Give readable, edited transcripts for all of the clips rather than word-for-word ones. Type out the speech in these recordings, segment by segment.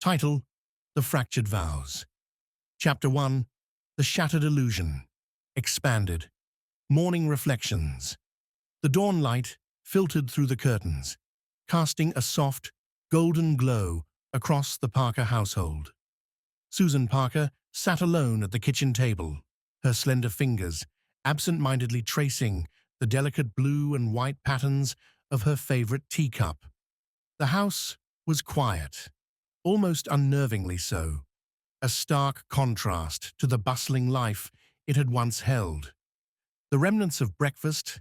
Title: The Fractured Vows. Chapter 1: The Shattered Illusion. Expanded. Morning Reflections. The dawn light filtered through the curtains, casting a soft, golden glow across the Parker household. Susan Parker sat alone at the kitchen table, her slender fingers absent-mindedly tracing the delicate blue and white patterns of her favorite teacup. The house was quiet, almost unnervingly so, a stark contrast to the bustling life it had once held. The remnants of breakfast,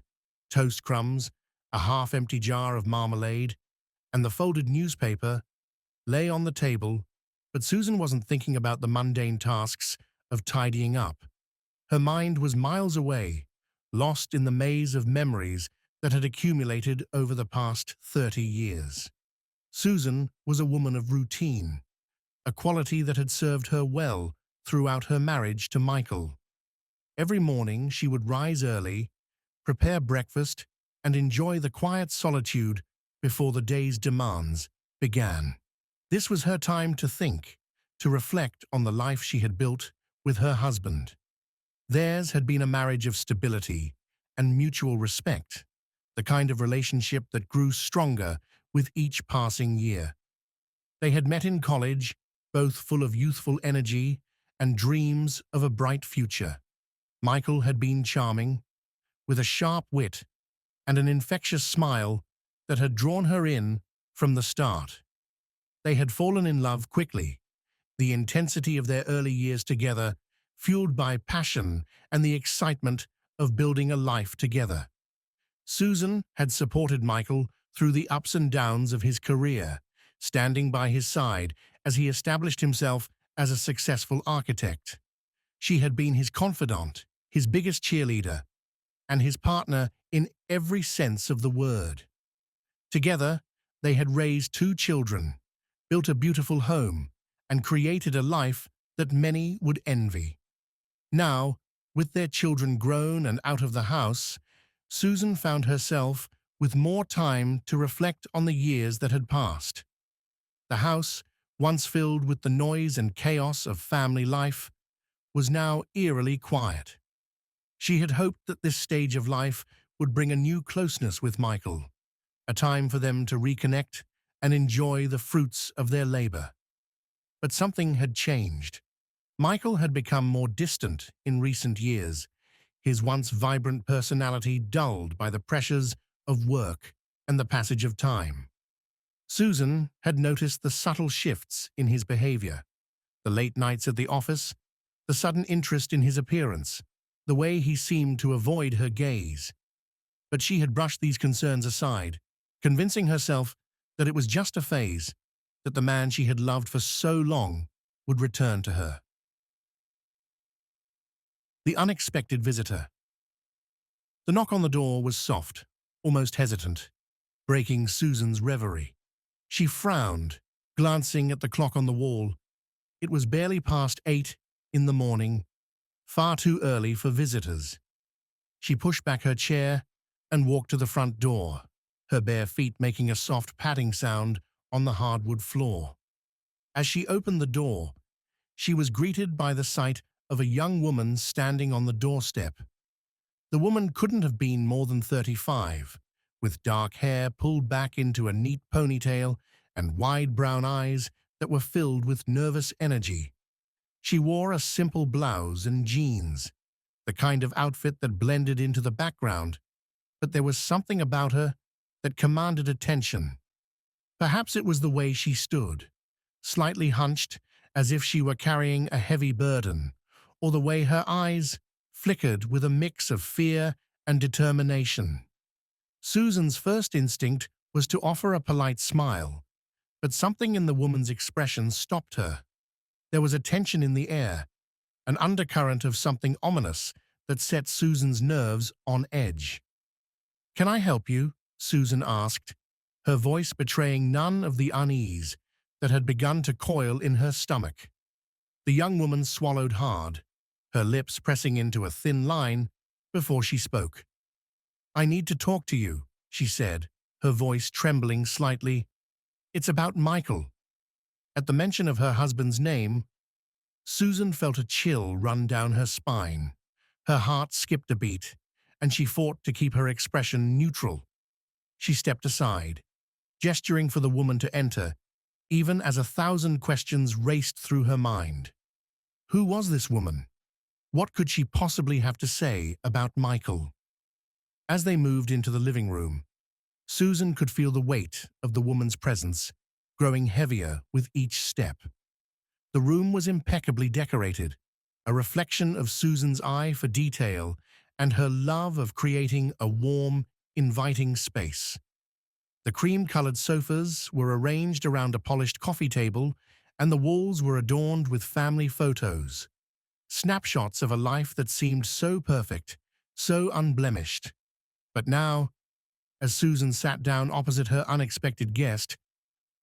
toast crumbs, a half-empty jar of marmalade, and the folded newspaper lay on the table, but Susan wasn't thinking about the mundane tasks of tidying up. Her mind was miles away, lost in the maze of memories that had accumulated over the past 30 years. Susan was a woman of routine, a quality that had served her well throughout her marriage to Michael. Every morning she would rise early, prepare breakfast, and enjoy the quiet solitude before the day's demands began. This was her time to think, to reflect on the life she had built with her husband. Theirs had been a marriage of stability and mutual respect, the kind of relationship that grew stronger with each passing year. They had met in college, both full of youthful energy and dreams of a bright future. Michael had been charming, with a sharp wit and an infectious smile that had drawn her in from the start. They had fallen in love quickly, the intensity of their early years together fueled by passion and the excitement of building a life together. Susan had supported Michael through the ups and downs of his career, standing by his side as he established himself as a successful architect. She had been his confidant, his biggest cheerleader, and his partner in every sense of the word. Together, they had raised 2 children, built a beautiful home, and created a life that many would envy. Now, with their children grown and out of the house, Susan found herself with more time to reflect on the years that had passed. The house, once filled with the noise and chaos of family life, was now eerily quiet. She had hoped that this stage of life would bring a new closeness with Michael, a time for them to reconnect and enjoy the fruits of their labor. But something had changed. Michael had become more distant in recent years, his once vibrant personality dulled by the pressures of work and the passage of time. Susan had noticed the subtle shifts in his behavior, the late nights at the office, the sudden interest in his appearance, the way he seemed to avoid her gaze. But she had brushed these concerns aside, convincing herself that it was just a phase, that the man she had loved for so long would return to her. The unexpected visitor. The knock on the door was soft, almost hesitant, breaking Susan's reverie. She frowned, glancing at the clock on the wall. It was barely past 8 in the morning, far too early for visitors. She pushed back her chair and walked to the front door, her bare feet making a soft padding sound on the hardwood floor. As she opened the door, she was greeted by the sight of a young woman standing on the doorstep. The woman couldn't have been more than 35, with dark hair pulled back into a neat ponytail and wide brown eyes that were filled with nervous energy. She wore a simple blouse and jeans, the kind of outfit that blended into the background, but there was something about her that commanded attention. Perhaps it was the way she stood, slightly hunched as if she were carrying a heavy burden, or the way her eyes flickered with a mix of fear and determination. Susan's first instinct was to offer a polite smile, but something in the woman's expression stopped her. There was a tension in the air, an undercurrent of something ominous that set Susan's nerves on edge. "Can I help you?" Susan asked, her voice betraying none of the unease that had begun to coil in her stomach. The young woman swallowed hard, her lips pressing into a thin line before she spoke. "I need to talk to you," she said, her voice trembling slightly. "It's about Michael." At the mention of her husband's name, Susan felt a chill run down her spine. Her heart skipped a beat, and she fought to keep her expression neutral. She stepped aside, gesturing for the woman to enter, even as 1,000 questions raced through her mind. Who was this woman? What could she possibly have to say about Michael? As they moved into the living room, Susan could feel the weight of the woman's presence growing heavier with each step. The room was impeccably decorated, a reflection of Susan's eye for detail and her love of creating a warm, inviting space. The cream-colored sofas were arranged around a polished coffee table, and the walls were adorned with family photos, snapshots of a life that seemed so perfect, so unblemished. But now, as Susan sat down opposite her unexpected guest,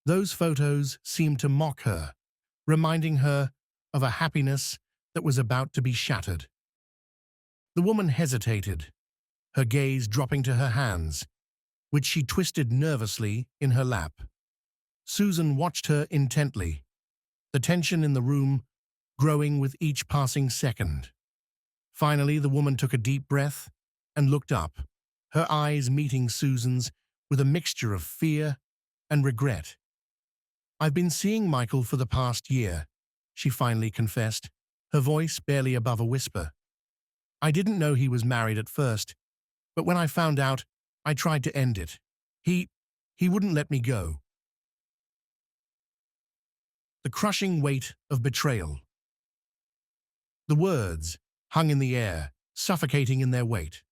those photos seemed to mock her, reminding her of a happiness that was about to be shattered. The woman hesitated, her gaze dropping to her hands, which she twisted nervously in her lap. Susan watched her intently, the tension in the room growing with each passing second. Finally, the woman took a deep breath and looked up, her eyes meeting Susan's with a mixture of fear and regret. "I've been seeing Michael for the past year," she finally confessed, her voice barely above a whisper. "I didn't know he was married at first, but when I found out, I tried to end it. He wouldn't let me go." The crushing weight of betrayal. The words hung in the air, suffocating in their weight.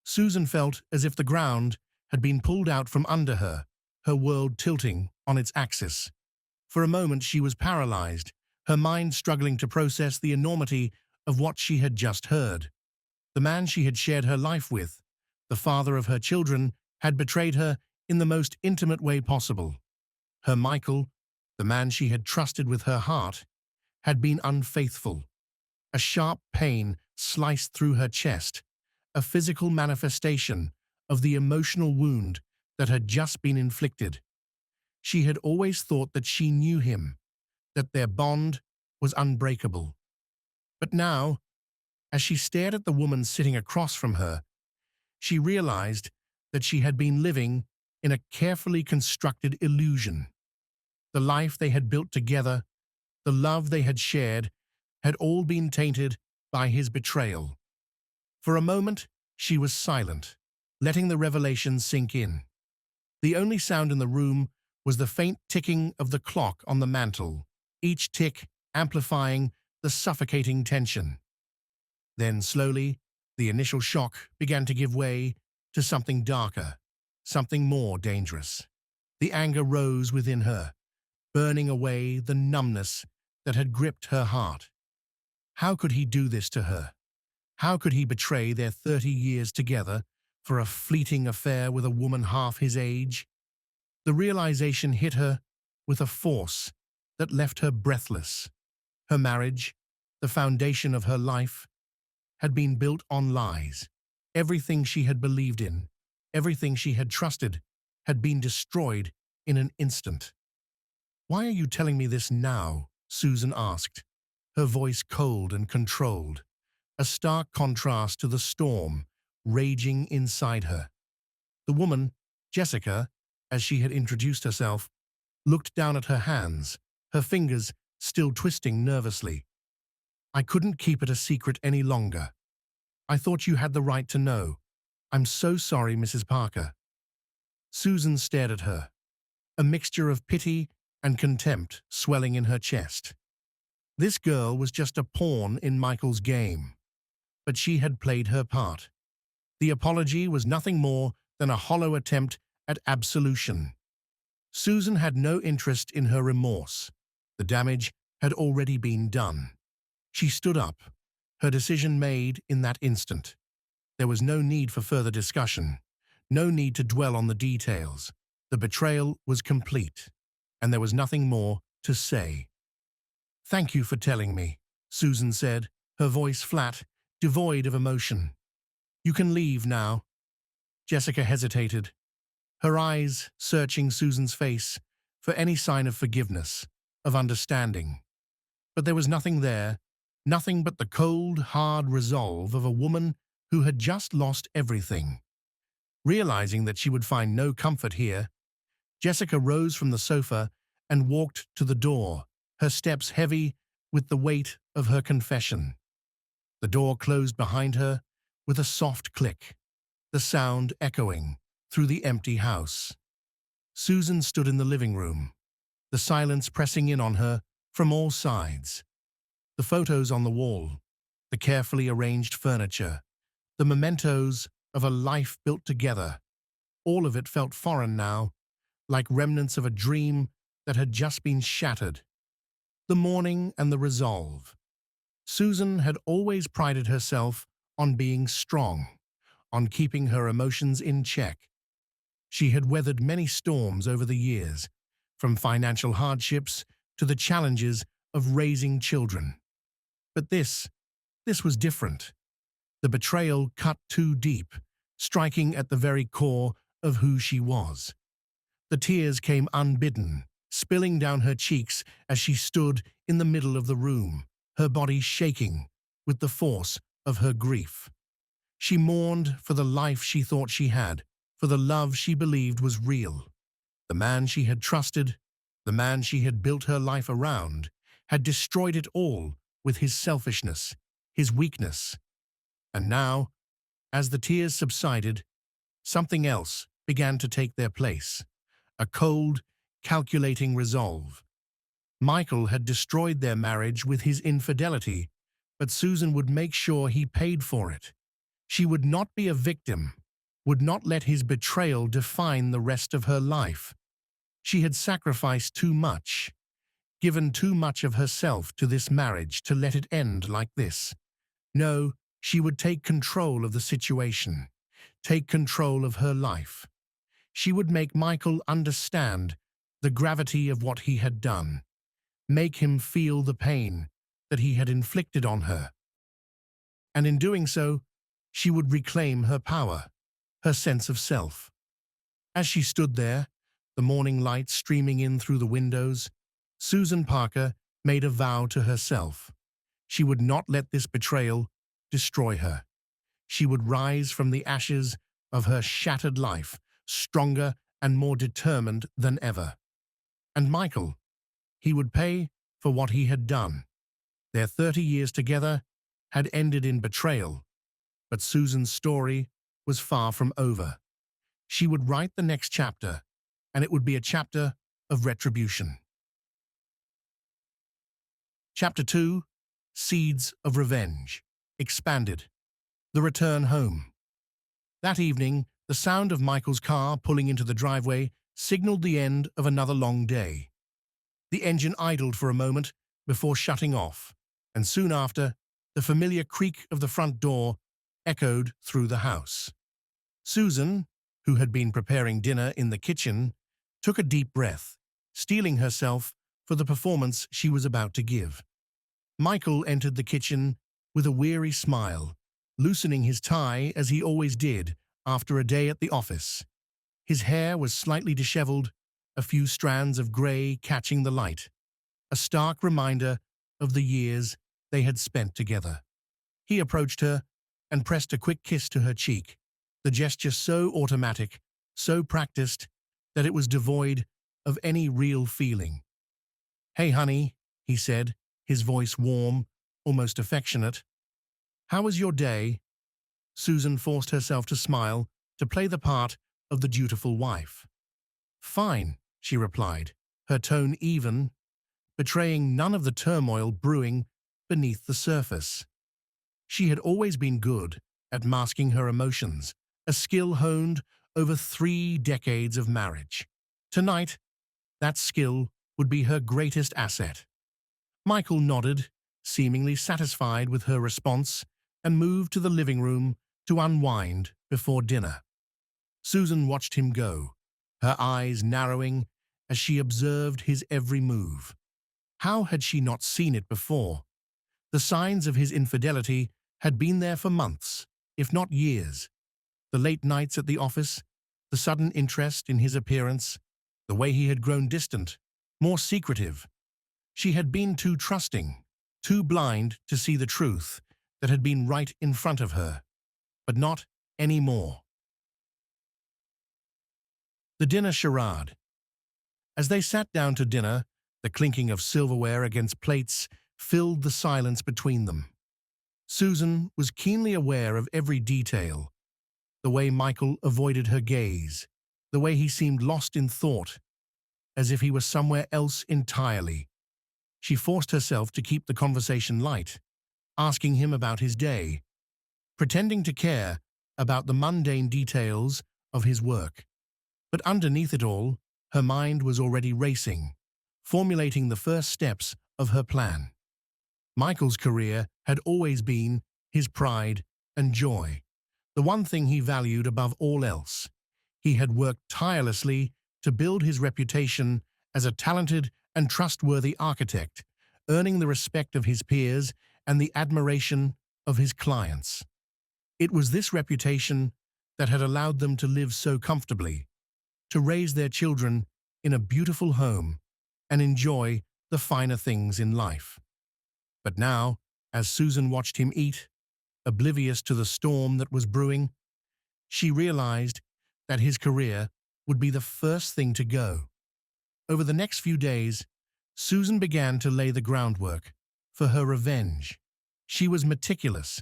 Susan felt as if the ground had been pulled out from under her, her world tilting on its axis. For a moment she was paralyzed, her mind struggling to process the enormity of what she had just heard. The man she had shared her life with, the father of her children, had betrayed her in the most intimate way possible. Her Michael, the man she had trusted with her heart, had been unfaithful. A sharp pain sliced through her chest, a physical manifestation of the emotional wound that had just been inflicted. She had always thought that she knew him, that their bond was unbreakable. But now, as she stared at the woman sitting across from her, she realized that she had been living in a carefully constructed illusion. The life they had built together, the love they had shared, had all been tainted by his betrayal. For a moment, she was silent, letting the revelation sink in. The only sound in the room was the faint ticking of the clock on the mantel, each tick amplifying the suffocating tension. Then, slowly, the initial shock began to give way to something darker, something more dangerous. The anger rose within her, burning away the numbness that had gripped her heart. How could he do this to her? How could he betray their 30 years together for a fleeting affair with a woman half his age? The realization hit her with a force that left her breathless. Her marriage, the foundation of her life, had been built on lies. Everything she had believed in, everything she had trusted, had been destroyed in an instant. "Why are you telling me this now?" Susan asked, her voice cold and controlled, a stark contrast to the storm raging inside her. The woman, Jessica, as she had introduced herself, looked down at her hands, her fingers still twisting nervously. "I couldn't keep it a secret any longer. I thought you had the right to know. I'm so sorry, Mrs. Parker." Susan stared at her, a mixture of pity and contempt swelling in her chest. This girl was just a pawn in Michael's game, but she had played her part. The apology was nothing more than a hollow attempt at absolution. Susan had no interest in her remorse. The damage had already been done. She stood up, her decision made in that instant. There was no need for further discussion, no need to dwell on the details. The betrayal was complete, and there was nothing more to say. "Thank you for telling me," Susan said, her voice flat, devoid of emotion. "You can leave now." Jessica hesitated, her eyes searching Susan's face for any sign of forgiveness, of understanding. But there was nothing there, nothing but the cold, hard resolve of a woman who had just lost everything. Realizing that she would find no comfort here, Jessica rose from the sofa and walked to the door, her steps heavy with the weight of her confession. The door closed behind her with a soft click, the sound echoing through the empty house. Susan stood in the living room, the silence pressing in on her from all sides. The photos on the wall, the carefully arranged furniture, the mementos of a life built together, all of it felt foreign now, like remnants of a dream that had just been shattered. The mourning and the resolve. Susan had always prided herself on being strong, on keeping her emotions in check. She had weathered many storms over the years, from financial hardships to the challenges of raising children. But this was different. The betrayal cut too deep, striking at the very core of who she was. The tears came unbidden, spilling down her cheeks as she stood in the middle of the room, her body shaking with the force of her grief. She mourned for the life she thought she had, for the love she believed was real. The man she had trusted, the man she had built her life around, had destroyed it all with his selfishness, his weakness. And now, as the tears subsided, something else began to take their place. A cold, calculating resolve. Michael had destroyed their marriage with his infidelity, but Susan would make sure he paid for it. She would not be a victim, would not let his betrayal define the rest of her life. She had sacrificed too much, given too much of herself to this marriage to let it end like this. No, she would take control of the situation, take control of her life. She would make Michael understand the gravity of what he had done, make him feel the pain that he had inflicted on her. And in doing so, she would reclaim her power, her sense of self. As she stood there, the morning light streaming in through the windows, Susan Parker made a vow to herself. She would not let this betrayal destroy her. She would rise from the ashes of her shattered life, stronger and more determined than ever. And Michael, he would pay for what he had done. Their 30 years together had ended in betrayal, but Susan's story was far from over. She would write the next chapter, and it would be a chapter of retribution. Chapter 2, Seeds of Revenge, expanded. The return home. That evening, the sound of Michael's car pulling into the driveway signaled the end of another long day. The engine idled for a moment before shutting off, and soon after, the familiar creak of the front door echoed through the house. Susan, who had been preparing dinner in the kitchen, took a deep breath, steeling herself for the performance she was about to give. Michael entered the kitchen with a weary smile, loosening his tie as he always did after a day at the office. His hair was slightly disheveled, a few strands of gray catching the light, a stark reminder of the years they had spent together. He approached her and pressed a quick kiss to her cheek, the gesture so automatic, so practiced, that it was devoid of any real feeling. "Hey, honey," he said, his voice warm, almost affectionate. "How was your day?" Susan forced herself to smile, to play the part of the dutiful wife. "Fine," she replied, her tone even, betraying none of the turmoil brewing beneath the surface. She had always been good at masking her emotions, a skill honed over 3 decades of marriage. Tonight, that skill would be her greatest asset. Michael nodded, seemingly satisfied with her response, and moved to the living room to unwind before dinner. Susan watched him go, her eyes narrowing as she observed his every move. How had she not seen it before? The signs of his infidelity had been there for months, if not years. The late nights at the office, the sudden interest in his appearance, the way he had grown distant, more secretive. She had been too trusting, too blind to see the truth that had been right in front of her, but not anymore. The dinner charade. As they sat down to dinner, the clinking of silverware against plates filled the silence between them. Susan was keenly aware of every detail, the way Michael avoided her gaze, the way he seemed lost in thought, as if he were somewhere else entirely. She forced herself to keep the conversation light, asking him about his day, pretending to care about the mundane details of his work. But underneath it all, her mind was already racing, formulating the first steps of her plan. Michael's career had always been his pride and joy, the one thing he valued above all else. He had worked tirelessly to build his reputation as a talented and trustworthy architect, earning the respect of his peers and the admiration of his clients. It was this reputation that had allowed them to live so comfortably, to raise their children in a beautiful home and enjoy the finer things in life. But now, as Susan watched him eat, oblivious to the storm that was brewing, she realized that his career would be the first thing to go. Over the next few days, Susan began to lay the groundwork for her revenge. She was meticulous,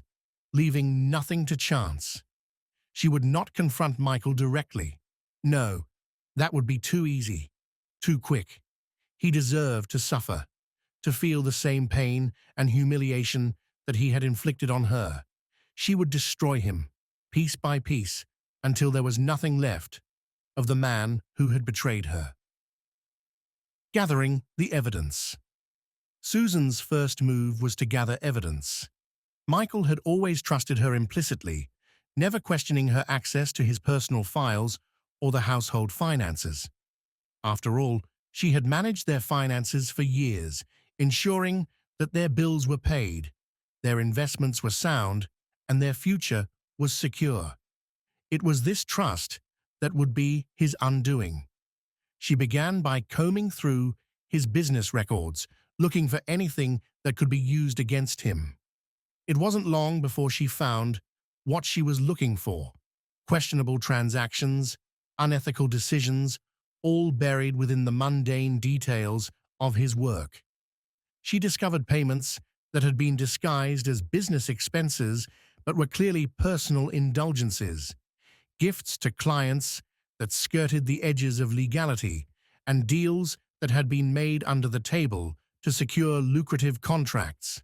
leaving nothing to chance. She would not confront Michael directly. No, that would be too easy, too quick. He deserved to suffer, to feel the same pain and humiliation that he had inflicted on her. She would destroy him, piece by piece, until there was nothing left of the man who had betrayed her. Gathering the evidence. Susan's first move was to gather evidence. Michael had always trusted her implicitly, never questioning her access to his personal files or the household finances. After all, she had managed their finances for years, ensuring that their bills were paid, their investments were sound, and their future was secure. It was this trust that would be his undoing. She began by combing through his business records, looking for anything that could be used against him. It wasn't long before she found what she was looking for: questionable transactions, unethical decisions, all buried within the mundane details of his work. She discovered payments that had been disguised as business expenses but were clearly personal indulgences, gifts to clients that skirted the edges of legality, and deals that had been made under the table to secure lucrative contracts.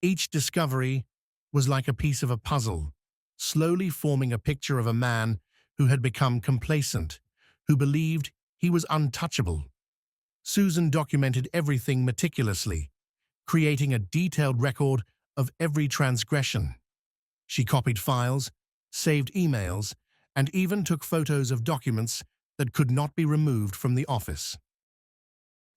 Each discovery was like a piece of a puzzle, slowly forming a picture of a man who had become complacent, who believed he was untouchable. Susan documented everything meticulously, creating a detailed record of every transgression. She copied files, saved emails, and even took photos of documents that could not be removed from the office.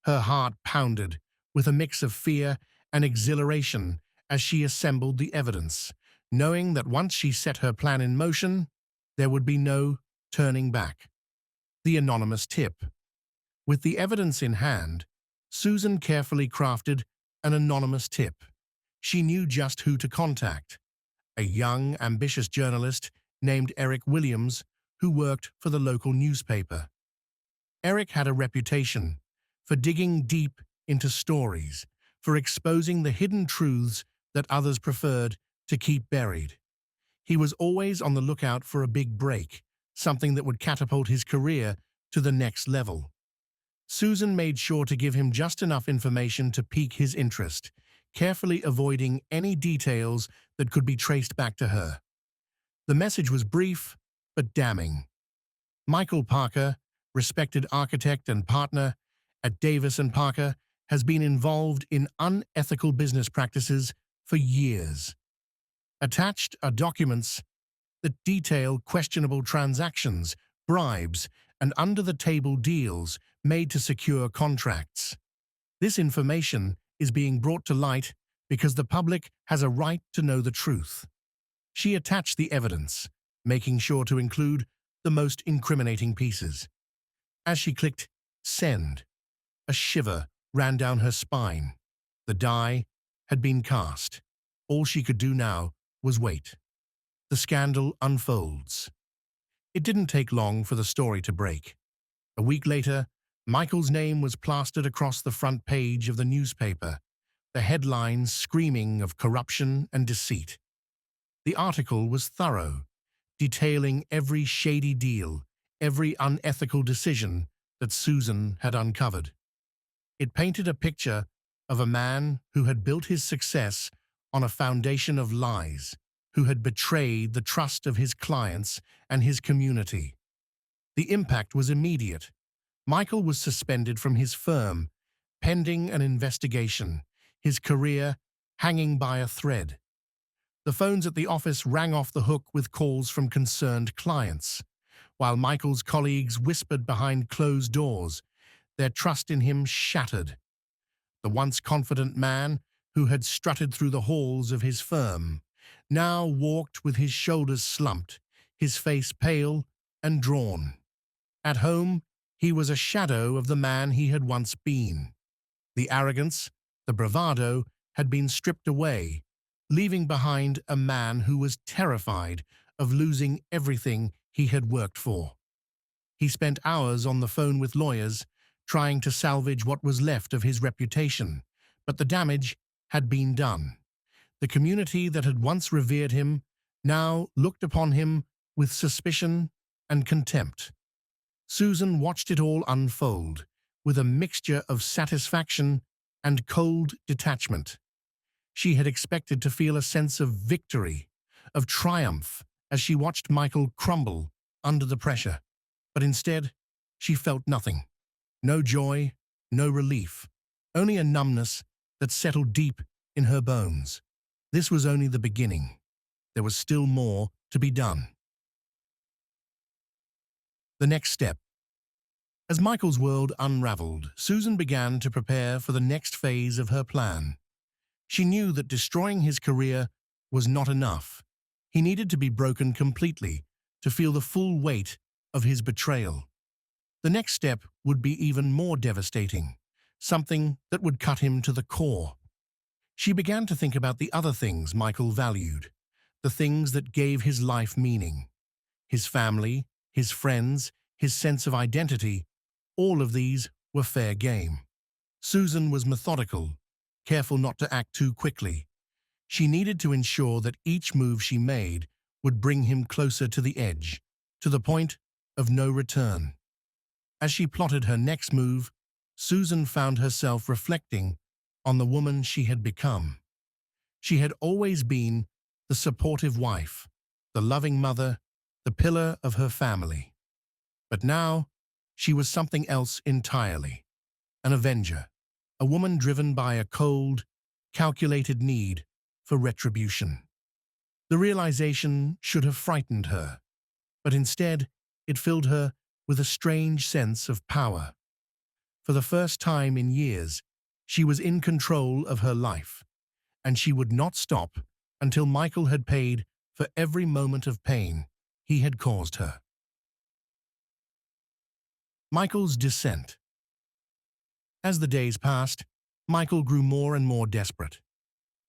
Her heart pounded with a mix of fear and exhilaration as she assembled the evidence, knowing that once she set her plan in motion, there would be no turning back. The anonymous tip. With the evidence in hand, Susan carefully crafted an anonymous tip. She knew just who to contact: a young, ambitious journalist named Eric Williams who worked for the local newspaper. Eric had a reputation for digging deep into stories, for exposing the hidden truths that others preferred to keep buried. He was always on the lookout for a big break, something that would catapult his career to the next level. Susan made sure to give him just enough information to pique his interest, carefully avoiding any details that could be traced back to her. The message was brief, but damning. Michael Parker, respected architect and partner at Davis & Parker, has been involved in unethical business practices for years. Attached are documents that detail questionable transactions, bribes, and under-the-table deals made to secure contracts. This information is being brought to light because the public has a right to know the truth. She attached the evidence, making sure to include the most incriminating pieces. As she clicked send, a shiver ran down her spine. The die had been cast. All she could do now was wait. The scandal unfolds. It didn't take long for the story to break. A week later, Michael's name was plastered across the front page of the newspaper, the headlines screaming of corruption and deceit. The article was thorough, detailing every shady deal, every unethical decision that Susan had uncovered. It painted a picture of a man who had built his success on a foundation of lies, who had betrayed the trust of his clients and his community. The impact was immediate. Michael was suspended from his firm, pending an investigation, his career hanging by a thread. The phones at the office rang off the hook with calls from concerned clients, while Michael's colleagues whispered behind closed doors, their trust in him shattered. The once confident man, who had strutted through the halls of his firm, now walked with his shoulders slumped, his face pale and drawn. At home, he was a shadow of the man he had once been. The arrogance, the bravado, had been stripped away, leaving behind a man who was terrified of losing everything he had worked for. He spent hours on the phone with lawyers, trying to salvage what was left of his reputation, but the damage had been done. The community that had once revered him now looked upon him with suspicion and contempt. Susan watched it all unfold, with a mixture of satisfaction and cold detachment. She had expected to feel a sense of victory, of triumph, as she watched Michael crumble under the pressure. But instead, she felt nothing. No joy, no relief, only a numbness that settled deep in her bones. This was only the beginning. There was still more to be done. The next step. As Michael's world unraveled, Susan began to prepare for the next phase of her plan. She knew that destroying his career was not enough. He needed to be broken completely to feel the full weight of his betrayal. The next step would be even more devastating, something that would cut him to the core. She began to think about the other things Michael valued, the things that gave his life meaning. His family, his friends, his sense of identity, all of these were fair game. Susan was methodical, careful not to act too quickly. She needed to ensure that each move she made would bring him closer to the edge, to the point of no return. As she plotted her next move, Susan found herself reflecting on the woman she had become. She had always been the supportive wife, the loving mother, the pillar of her family. But now, she was something else entirely. An avenger, a woman driven by a cold, calculated need for retribution. The realization should have frightened her, but instead it filled her with a strange sense of power. For the first time in years, she was in control of her life, and she would not stop until Michael had paid for every moment of pain he had caused her. Michael's descent. As the days passed, Michael grew more and more desperate.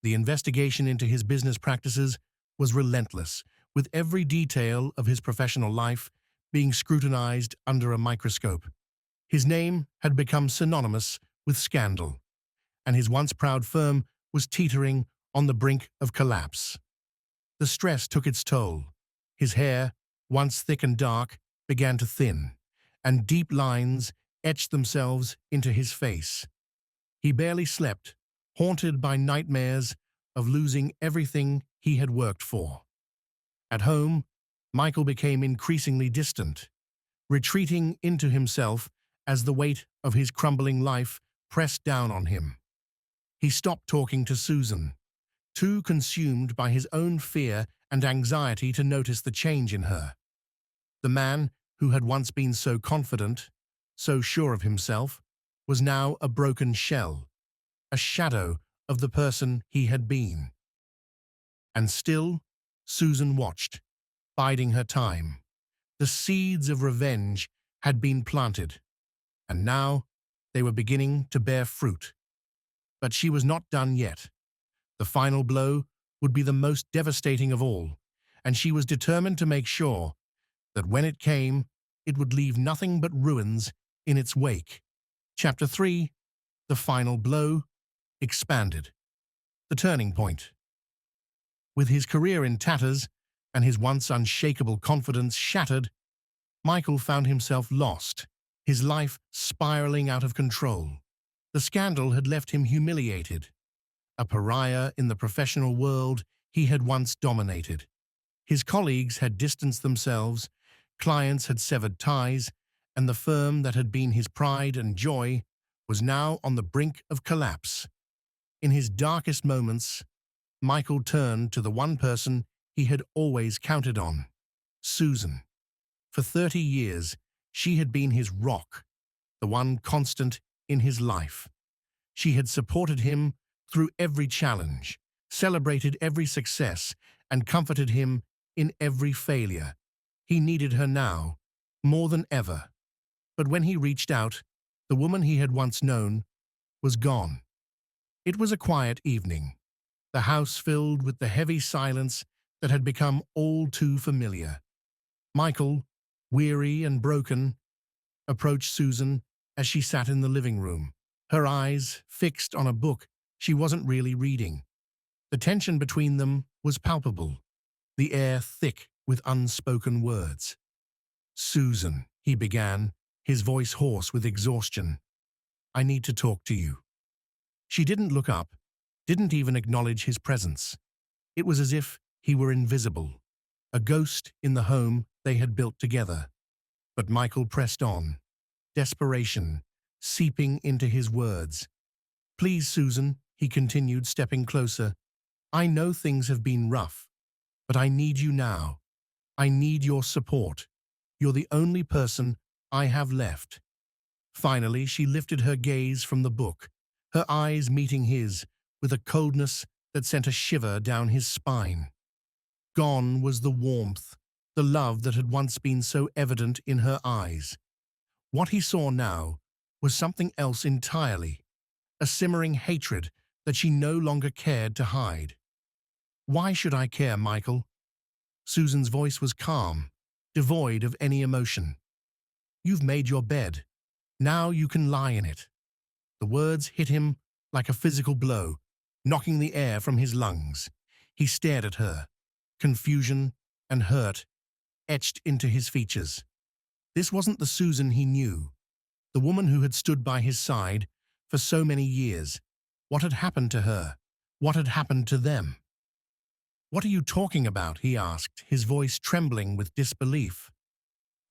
The investigation into his business practices was relentless, with every detail of his professional life being scrutinized under a microscope. His name had become synonymous with scandal, and his once proud firm was teetering on the brink of collapse. The stress took its toll. His hair, once thick and dark, began to thin, and deep lines etched themselves into his face. He barely slept, haunted by nightmares of losing everything he had worked for. At home, Michael became increasingly distant, retreating into himself as the weight of his crumbling life pressed down on him. He stopped talking to Susan, too consumed by his own fear and anxiety to notice the change in her. The man who had once been so confident, so sure of himself, was now a broken shell, a shadow of the person he had been. And still, Susan watched, biding her time. The seeds of revenge had been planted, and now They were beginning to bear fruit. But she was not done yet. The final blow would be the most devastating of all, and she was determined to make sure that when it came, it would leave nothing but ruins in its wake. Chapter 3. The Final Blow. Expanded. The Turning Point. With his career in tatters and his once unshakable confidence shattered, Michael found himself lost, his life spiraling out of control. The scandal had left him humiliated, a pariah in the professional world he had once dominated. His colleagues had distanced themselves, clients had severed ties, and the firm that had been his pride and joy was now on the brink of collapse. In his darkest moments, Michael turned to the one person he had always counted on, Susan. For 30 years, she had been his rock, the one constant in his life. She had supported him through every challenge, celebrated every success, and comforted him in every failure. He needed her now, more than ever. But when he reached out, the woman he had once known was gone. It was a quiet evening, the house filled with the heavy silence that had become all too familiar. Michael, weary and broken, approached Susan as she sat in the living room, her eyes fixed on a book she wasn't really reading. The tension between them was palpable, the air thick with unspoken words. "Susan," he began, his voice hoarse with exhaustion, "I need to talk to you." She didn't look up, didn't even acknowledge his presence. It was as if he were invisible, a ghost in the home they had built together. But Michael pressed on, desperation seeping into his words. "Please, Susan," he continued, stepping closer, "I know things have been rough, but I need you now. I need your support. You're the only person I have left." Finally, she lifted her gaze from the book, her eyes meeting his with a coldness that sent a shiver down his spine. Gone was the warmth, the love that had once been so evident in her eyes. What he saw now was something else entirely, a simmering hatred that she no longer cared to hide. "Why should I care, Michael?" Susan's voice was calm, devoid of any emotion. "You've made your bed. Now you can lie in it." The words hit him like a physical blow, knocking the air from his lungs. He stared at her, confusion and hurt etched into his features. This wasn't the Susan he knew, the woman who had stood by his side for so many years. What had happened to her? What had happened to them? "What are you talking about?" he asked, his voice trembling with disbelief.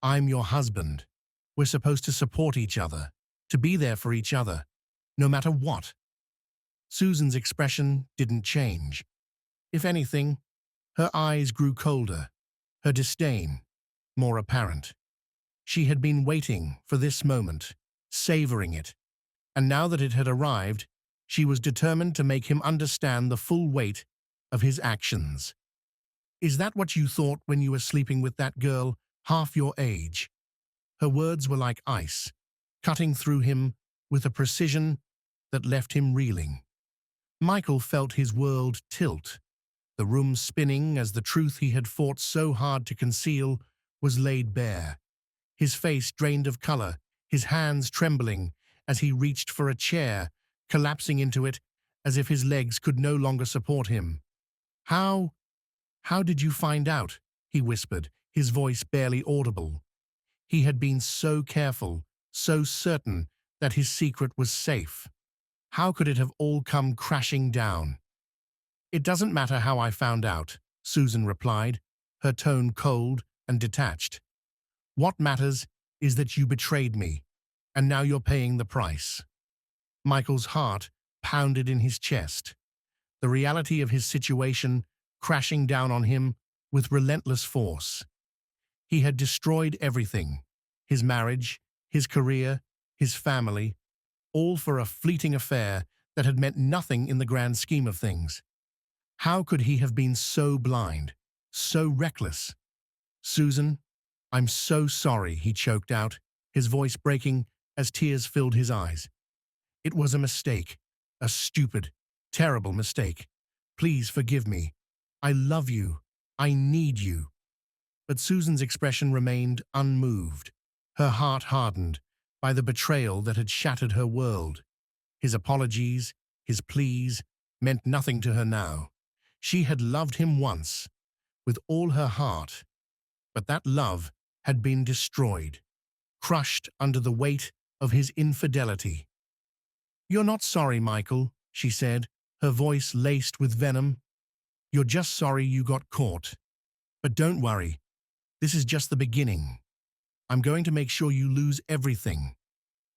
"I'm your husband. We're supposed to support each other, to be there for each other, no matter what." Susan's expression didn't change. If anything, her eyes grew colder, her disdain more apparent. She had been waiting for this moment, savoring it, and now that it had arrived, she was determined to make him understand the full weight of his actions. "Is that what you thought when you were sleeping with that girl half your age?" Her words were like ice, cutting through him with a precision that left him reeling. Michael felt his world tilt, the room spinning as the truth he had fought so hard to conceal was laid bare. His face drained of color, his hands trembling as he reached for a chair, collapsing into it as if his legs could no longer support him. How did you find out?" he whispered, his voice barely audible. He had been so careful, so certain that his secret was safe. How could it have all come crashing down? "It doesn't matter how I found out," Susan replied, her tone cold and detached. "What matters is that you betrayed me, and now you're paying the price." Michael's heart pounded in his chest, the reality of his situation crashing down on him with relentless force. He had destroyed everything, his marriage, his career, his family, all for a fleeting affair that had meant nothing in the grand scheme of things. How could he have been so blind, so reckless? "Susan, I'm so sorry," he choked out, his voice breaking as tears filled his eyes. "It was a mistake, a stupid, terrible mistake. Please forgive me. I love you. I need you." But Susan's expression remained unmoved, her heart hardened by the betrayal that had shattered her world. His apologies, his pleas, meant nothing to her now. She had loved him once, with all her heart, but that love had been destroyed, crushed under the weight of his infidelity. "You're not sorry, Michael," she said, her voice laced with venom. "You're just sorry you got caught. But don't worry, this is just the beginning. I'm going to make sure you lose everything,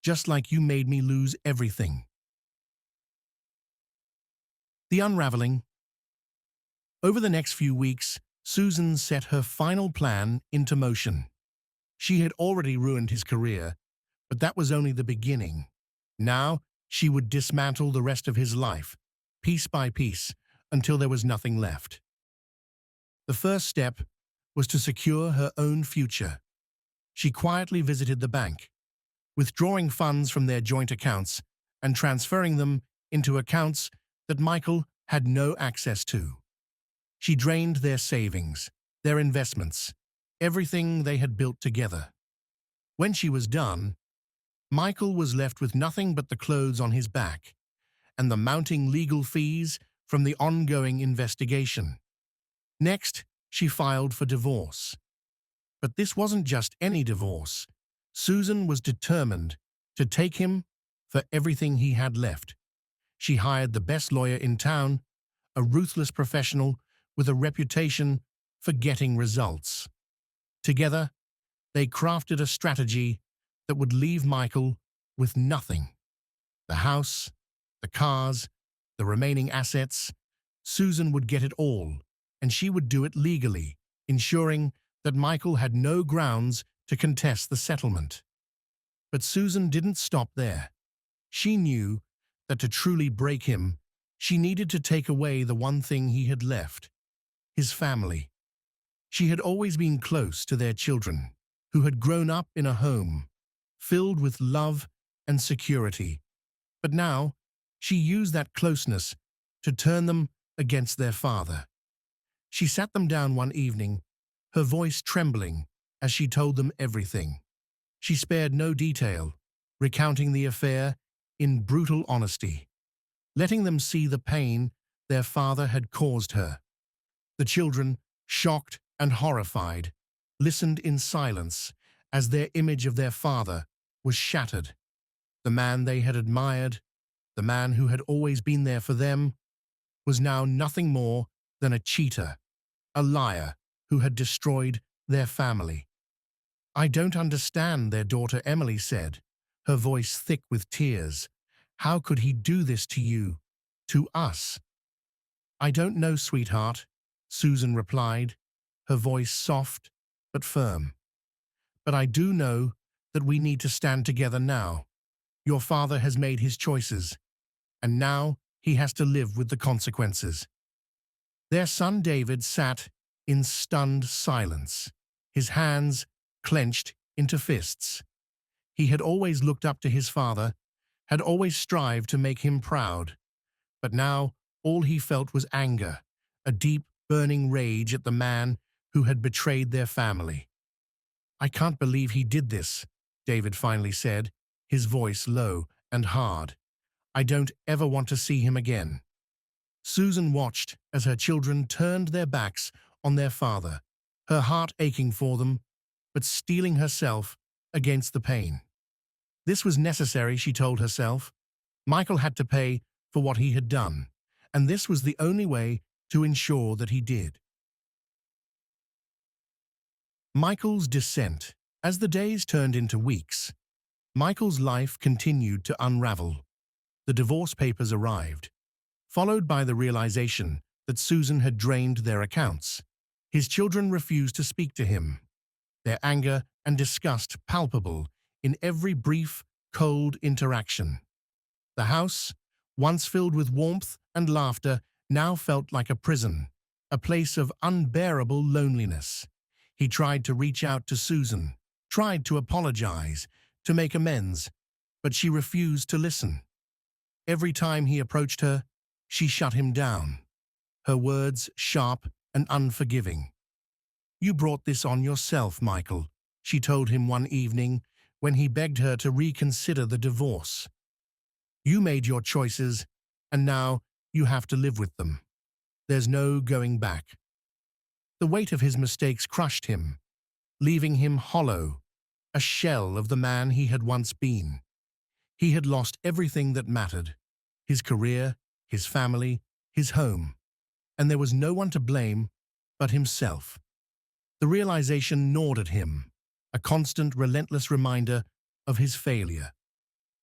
just like you made me lose everything." The unraveling. Over the next few weeks, Susan set her final plan into motion. She had already ruined his career, but that was only the beginning. Now, she would dismantle the rest of his life, piece by piece, until there was nothing left. The first step was to secure her own future. She quietly visited the bank, withdrawing funds from their joint accounts and transferring them into accounts that Michael had no access to. She drained their savings, their investments, everything they had built together. When she was done, Michael was left with nothing but the clothes on his back and the mounting legal fees from the ongoing investigation. Next, she filed for divorce. But this wasn't just any divorce. Susan was determined to take him for everything he had left. She hired the best lawyer in town, a ruthless professional with a reputation for getting results. Together, they crafted a strategy that would leave Michael with nothing. The house, the cars, the remaining assets. Susan would get it all, and she would do it legally, ensuring that Michael had no grounds to contest the settlement. But Susan didn't stop there. She knew that to truly break him, she needed to take away the one thing he had left: his family. She had always been close to their children, who had grown up in a home filled with love and security. But now, she used that closeness to turn them against their father. She sat them down one evening, her voice trembling as she told them everything. She spared no detail, recounting the affair in brutal honesty, letting them see the pain their father had caused her. The children, shocked and horrified, listened in silence as their image of their father was shattered. The man they had admired, the man who had always been there for them, was now nothing more than a cheater, a liar who had destroyed their family. "I don't understand," their daughter Emily said, her voice thick with tears. "How could he do this to you, to us?" "I don't know, sweetheart," Susan replied, her voice soft but firm. "But I do know that we need to stand together now. Your father has made his choices, and now he has to live with the consequences." Their son David sat in stunned silence, his hands clenched into fists. He had always looked up to his father, had always strived to make him proud. But now all he felt was anger, a deep, burning rage at the man who had betrayed their family. "I can't believe he did this," David finally said, his voice low and hard. "I don't ever want to see him again." Susan watched as her children turned their backs on their father, her heart aching for them, but steeling herself against the pain. This was necessary, she told herself. Michael had to pay for what he had done, and this was the only way to ensure that he did. Michael's descent. As the days turned into weeks, Michael's life continued to unravel. The divorce papers arrived, followed by the realization that Susan had drained their accounts. His children refused to speak to him, their anger and disgust palpable in every brief, cold interaction. The house, once filled with warmth and laughter, now felt like a prison, a place of unbearable loneliness. He tried to reach out to Susan, tried to apologize, to make amends, but she refused to listen. Every time he approached her, she shut him down, her words sharp and unforgiving. "You brought this on yourself, Michael," she told him one evening when he begged her to reconsider the divorce. "You made your choices, and now you have to live with them. There's no going back." The weight of his mistakes crushed him, leaving him hollow, a shell of the man he had once been. He had lost everything that mattered: his career, his family, his home, and there was no one to blame but himself. The realization gnawed at him, a constant, relentless reminder of his failure.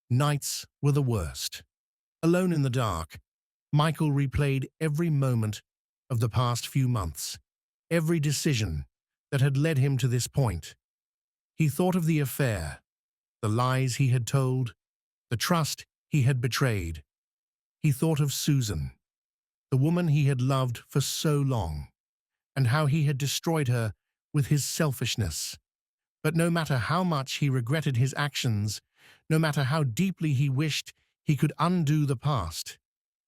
Nights were the worst. Alone in the dark, Michael replayed every moment of the past few months, every decision that had led him to this point. He thought of the affair, the lies he had told, the trust he had betrayed. He thought of Susan, the woman he had loved for so long, and how he had destroyed her with his selfishness. But no matter how much he regretted his actions, no matter how deeply he wished he could undo the past,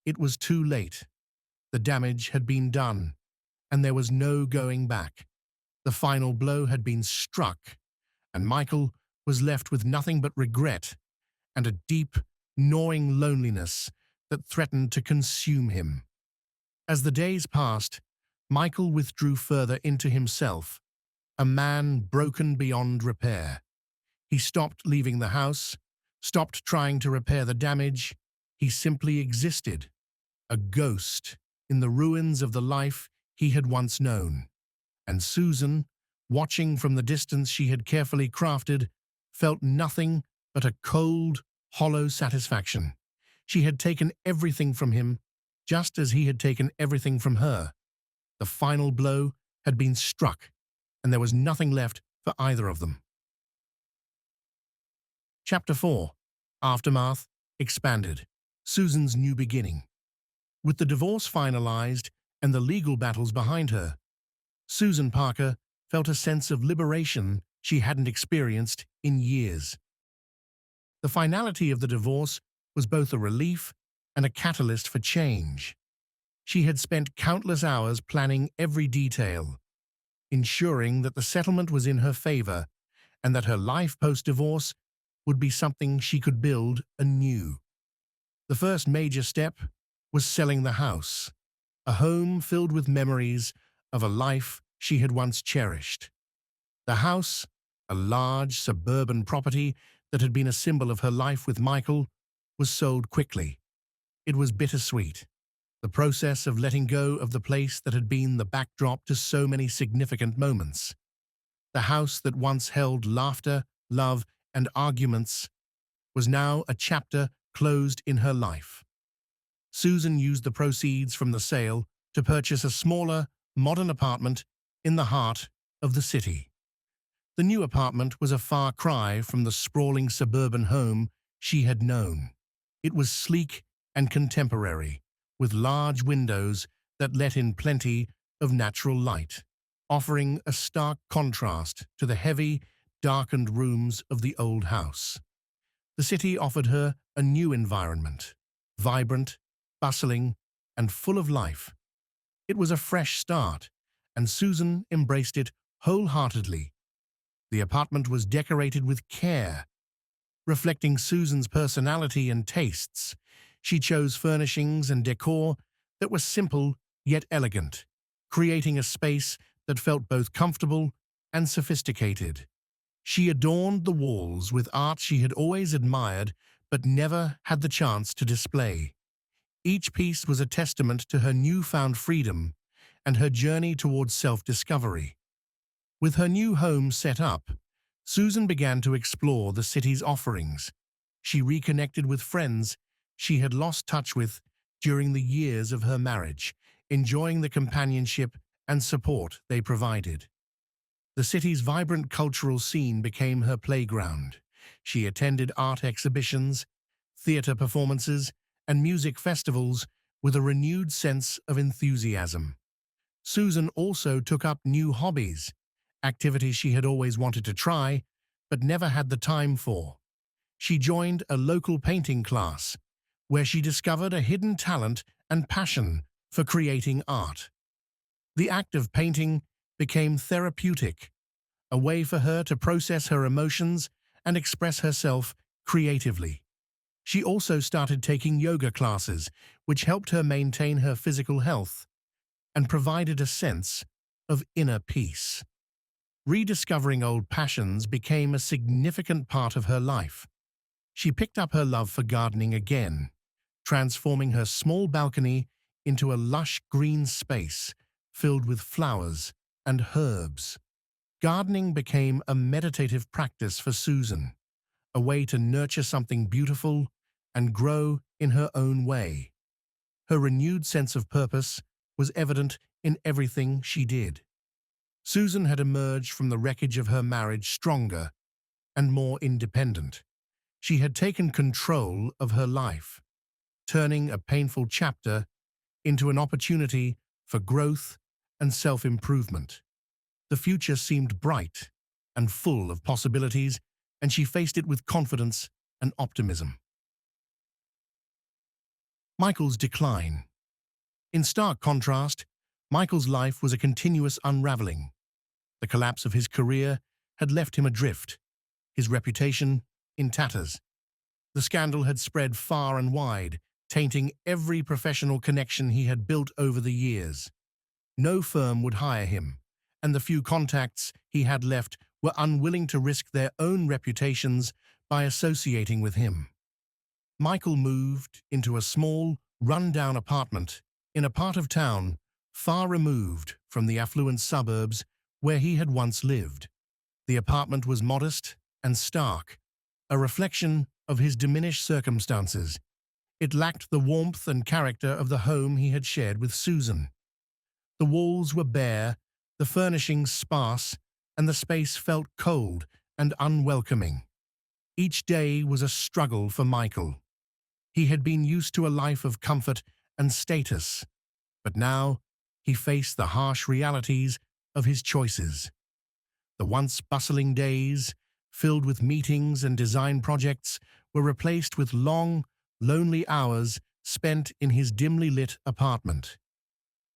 it was too late. The damage had been done, and there was no going back. The final blow had been struck, and Michael was left with nothing but regret and a deep, gnawing loneliness that threatened to consume him. As the days passed, Michael withdrew further into himself, a man broken beyond repair. He stopped leaving the house, stopped trying to repair the damage. He simply existed, a ghost in the ruins of the life he had once known. And Susan, watching from the distance she had carefully crafted, felt nothing but a cold, hollow satisfaction. She had taken everything from him, just as he had taken everything from her. The final blow had been struck, and there was nothing left for either of them. Chapter 4. Aftermath expanded. Susan's new beginning. With the divorce finalized and the legal battles behind her, Susan Parker felt a sense of liberation she hadn't experienced in years. The finality of the divorce was both a relief and a catalyst for change. She had spent countless hours planning every detail, ensuring that the settlement was in her favor and that her life post-divorce would be something she could build anew. The first major step was selling the house, a home filled with memories of a life she had once cherished. The house, a large suburban property that had been a symbol of her life with Michael, was sold quickly. It was bittersweet, the process of letting go of the place that had been the backdrop to so many significant moments. The house that once held laughter, love, and arguments was now a chapter closed in her life. Susan used the proceeds from the sale to purchase a smaller, modern apartment in the heart of the city. The new apartment was a far cry from the sprawling suburban home she had known. It was sleek and contemporary, with large windows that let in plenty of natural light, offering a stark contrast to the heavy, darkened rooms of the old house. The city offered her a new environment, vibrant, bustling, and full of life. It was a fresh start, and Susan embraced it wholeheartedly. The apartment was decorated with care, reflecting Susan's personality and tastes. She chose furnishings and decor that were simple yet elegant, creating a space that felt both comfortable and sophisticated. She adorned the walls with art she had always admired but never had the chance to display. Each piece was a testament to her newfound freedom and her journey towards self-discovery. With her new home set up, Susan began to explore the city's offerings. She reconnected with friends she had lost touch with during the years of her marriage, enjoying the companionship and support they provided. The city's vibrant cultural scene became her playground. She attended art exhibitions, theater performances, and music festivals with a renewed sense of enthusiasm. Susan also took up new hobbies, activities she had always wanted to try, but never had the time for. she joined a local painting class, where she discovered a hidden talent and passion for creating art. The act of painting became therapeutic, a way for her to process her emotions and express herself creatively. She also started taking yoga classes, which helped her maintain her physical health and provided a sense of inner peace. Rediscovering old passions became a significant part of her life. She picked up her love for gardening again, transforming her small balcony into a lush green space filled with flowers and herbs. Gardening became a meditative practice for Susan, a way to nurture something beautiful and grow in her own way. Her renewed sense of purpose was evident in everything she did. Susan had emerged from the wreckage of her marriage stronger and more independent. She had taken control of her life, turning a painful chapter into an opportunity for growth and self-improvement. The future seemed bright and full of possibilities, and she faced it with confidence and optimism. Michael's decline. In stark contrast, Michael's life was a continuous unraveling. The collapse of his career had left him adrift, his reputation in tatters. The scandal had spread far and wide, tainting every professional connection he had built over the years. No firm would hire him, and the few contacts he had left were unwilling to risk their own reputations by associating with him. Michael moved into a small, run-down apartment in a part of town far removed from the affluent suburbs where he had once lived. The apartment was modest and stark, a reflection of his diminished circumstances. It lacked the warmth and character of the home he had shared with Susan. The walls were bare, the furnishings sparse, and the space felt cold and unwelcoming. Each day was a struggle for Michael. He had been used to a life of comfort and status, but now he faced the harsh realities of his choices. The once bustling days, filled with meetings and design projects, were replaced with long, lonely hours spent in his dimly lit apartment.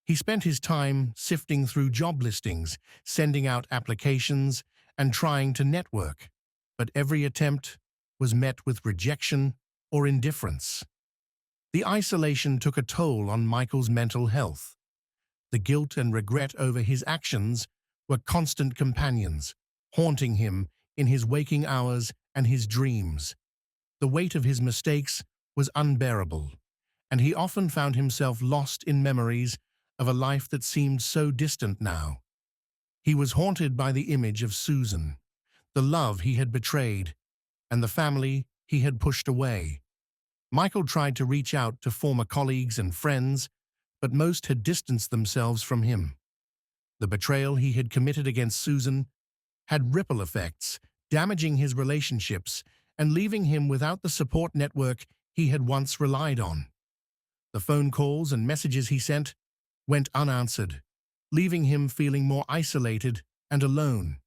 He spent his time sifting through job listings, sending out applications, and trying to network, but every attempt was met with rejection or indifference. The isolation took a toll on Michael's mental health. The guilt and regret over his actions were constant companions, haunting him in his waking hours and his dreams. The weight of his mistakes was unbearable, and he often found himself lost in memories of a life that seemed so distant now. He was haunted by the image of Susan, the love he had betrayed, and the family he had pushed away. Michael tried to reach out to former colleagues and friends, but most had distanced themselves from him. The betrayal he had committed against Susan had ripple effects, damaging his relationships and leaving him without the support network he had once relied on. The phone calls and messages he sent went unanswered, leaving him feeling more isolated and alone.